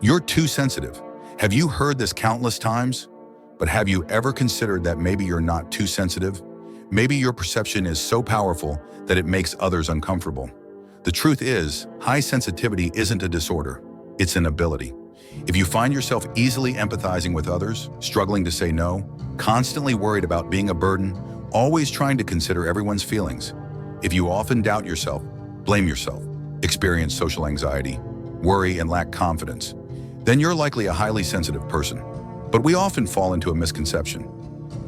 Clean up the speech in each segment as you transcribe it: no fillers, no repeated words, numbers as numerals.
You're too sensitive. Have you heard this countless times? But have you ever considered that maybe you're not too sensitive? Maybe your perception is so powerful that it makes others uncomfortable. The truth is, high sensitivity isn't a disorder, it's an ability. If you find yourself easily empathizing with others, struggling to say no, constantly worried about being a burden, always trying to consider everyone's feelings, if you often doubt yourself, blame yourself, experience social anxiety, worry, and lack confidence, then you're likely a highly sensitive person. But we often fall into a misconception.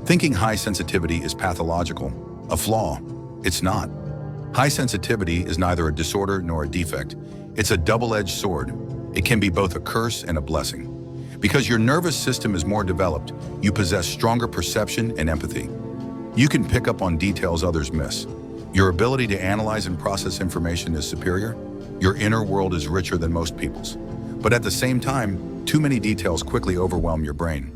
Thinking high sensitivity is pathological, a flaw. It's not. High sensitivity is neither a disorder nor a defect. It's a double-edged sword. It can be both a curse and a blessing. Because your nervous system is more developed, you possess stronger perception and empathy. You can pick up on details others miss. Your ability to analyze and process information is superior. Your inner world is richer than most people's. But at the same time, too many details quickly overwhelm your brain.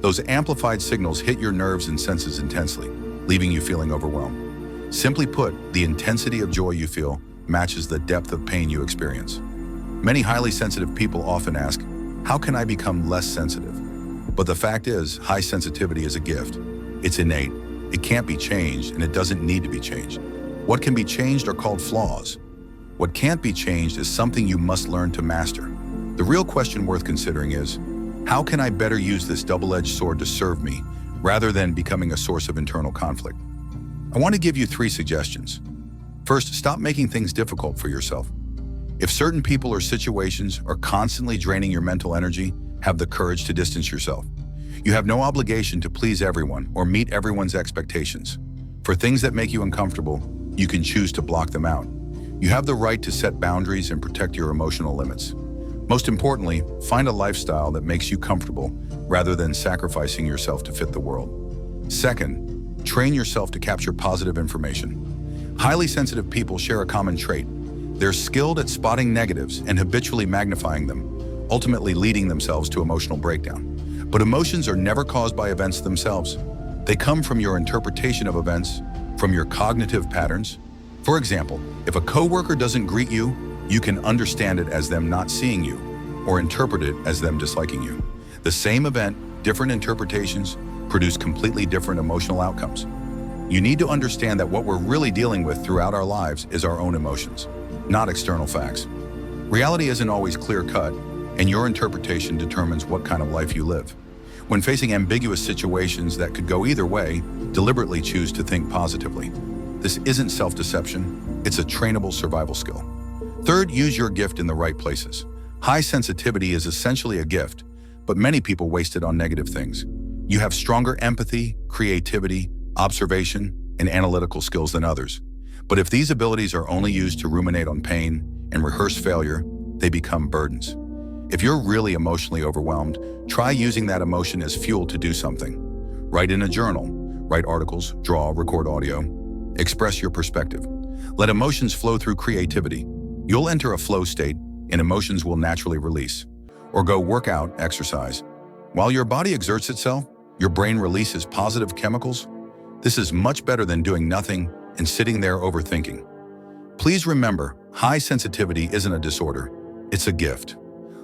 Those amplified signals hit your nerves and senses intensely, leaving you feeling overwhelmed. Simply put, the intensity of joy you feel matches the depth of pain you experience. Many highly sensitive people often ask, how can I become less sensitive? But the fact is, high sensitivity is a gift. It's innate, it can't be changed, and it doesn't need to be changed. What can be changed are called flaws. What can't be changed is something you must learn to master. The real question worth considering is, how can I better use this double-edged sword to serve me, rather than becoming a source of internal conflict? I want to give you 3 suggestions. First, stop making things difficult for yourself. If certain people or situations are constantly draining your mental energy, have the courage to distance yourself. You have no obligation to please everyone or meet everyone's expectations. For things that make you uncomfortable, you can choose to block them out. You have the right to set boundaries and protect your emotional limits. Most importantly, find a lifestyle that makes you comfortable rather than sacrificing yourself to fit the world. Second, train yourself to capture positive information. Highly sensitive people share a common trait. They're skilled at spotting negatives and habitually magnifying them, ultimately leading themselves to emotional breakdown. But emotions are never caused by events themselves. They come from your interpretation of events, from your cognitive patterns. For example, if a coworker doesn't greet you, you can understand it as them not seeing you, or interpret it as them disliking you. The same event, different interpretations, produce completely different emotional outcomes. You need to understand that what we're really dealing with throughout our lives is our own emotions, not external facts. Reality isn't always clear-cut, and your interpretation determines what kind of life you live. When facing ambiguous situations that could go either way, deliberately choose to think positively. This isn't self-deception, it's a trainable survival skill. Third, use your gift in the right places. High sensitivity is essentially a gift, but many people waste it on negative things. You have stronger empathy, creativity, observation, and analytical skills than others. But if these abilities are only used to ruminate on pain and rehearse failure, they become burdens. If you're really emotionally overwhelmed, try using that emotion as fuel to do something. Write in a journal, write articles, draw, record audio, express your perspective. Let emotions flow through creativity. You'll enter a flow state, and emotions will naturally release. Or go work out, exercise. While your body exerts itself, your brain releases positive chemicals. This is much better than doing nothing and sitting there overthinking. Please remember, high sensitivity isn't a disorder, it's a gift.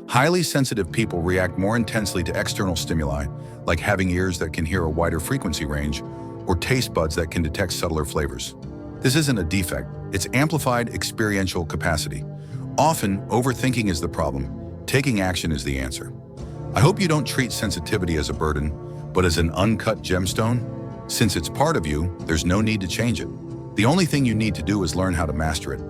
Highly sensitive people react more intensely to external stimuli, like having ears that can hear a wider frequency range, or taste buds that can detect subtler flavors. This isn't a defect, it's amplified experiential capacity. Often, overthinking is the problem, taking action is the answer. I hope you don't treat sensitivity as a burden, but as an uncut gemstone. Since it's part of you, there's no need to change it. The only thing you need to do is learn how to master it.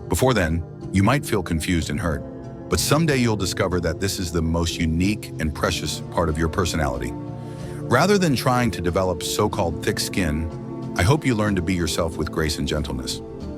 Before then, you might feel confused and hurt, but someday you'll discover that this is the most unique and precious part of your personality. Rather than trying to develop so-called thick skin, I hope you learn to be yourself with grace and gentleness.